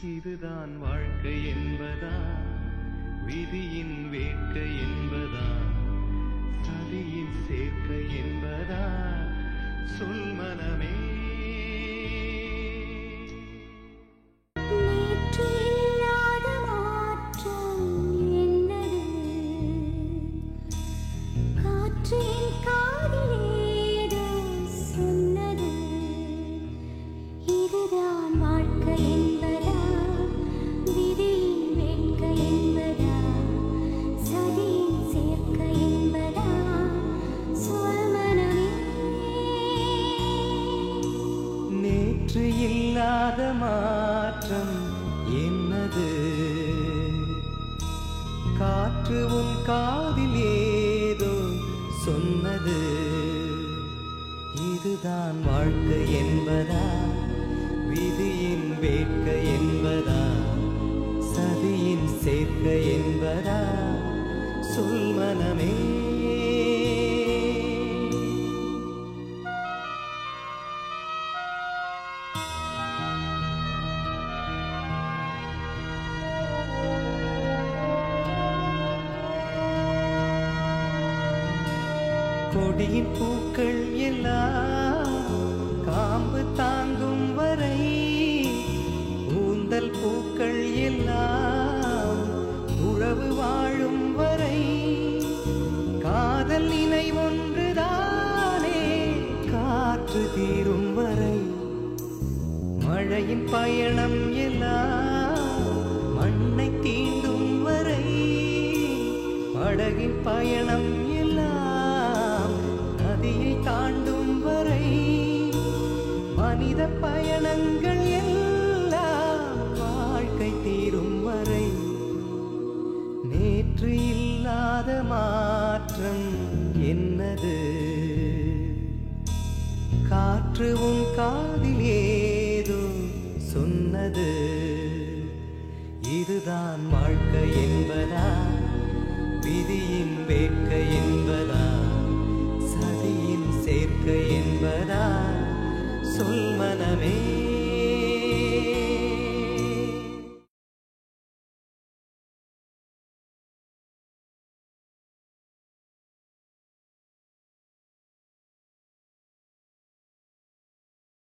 இதுதான் வாழ்க்கை என்பதா, விதியின் வேட்கை என்பதா, சதியின் சேர்க்கை என்பதா, சொல் மனமே. நேற்று இல்லாத மாற்றம் என்னது, காற்று உன் காதில் ஏதோ சொன்னது. இதுதான் வாழ்க்கை என்பதா, விதியின் வேட்கை என்பதா, சதியின் சேர்க்கை என்பதா, சொல் மனமே. கொடியின் பூக்கள் எல்லாம் காம்பு தாங்கும் வரை, ஊந்தல் பூக்கள் எல்லாம் உறவு வாழும் வரை, காதல் நினை ஒன்றுதானே காற்று தீரும் வரை, மழையின் பயணம் எல்லாம் மண்ணை தீண்டும் வரை, படகின் பயணம் எல்லாம் நதியை தாண்டும் வரை, மனித பயணங்கள் எல்லாம் வாழ்க்கை தீரும் வரை. நேற்று இல்லாத மாற்றம் என்னது, காற்று உன் காதில் ஏதோ சொன்னது. இதுதான் வாழ்க்கை என்பதா, விதியின் வேட்கை என்பதா, சதியின் சேர்க்கை என்பதா, சொல் மனமே.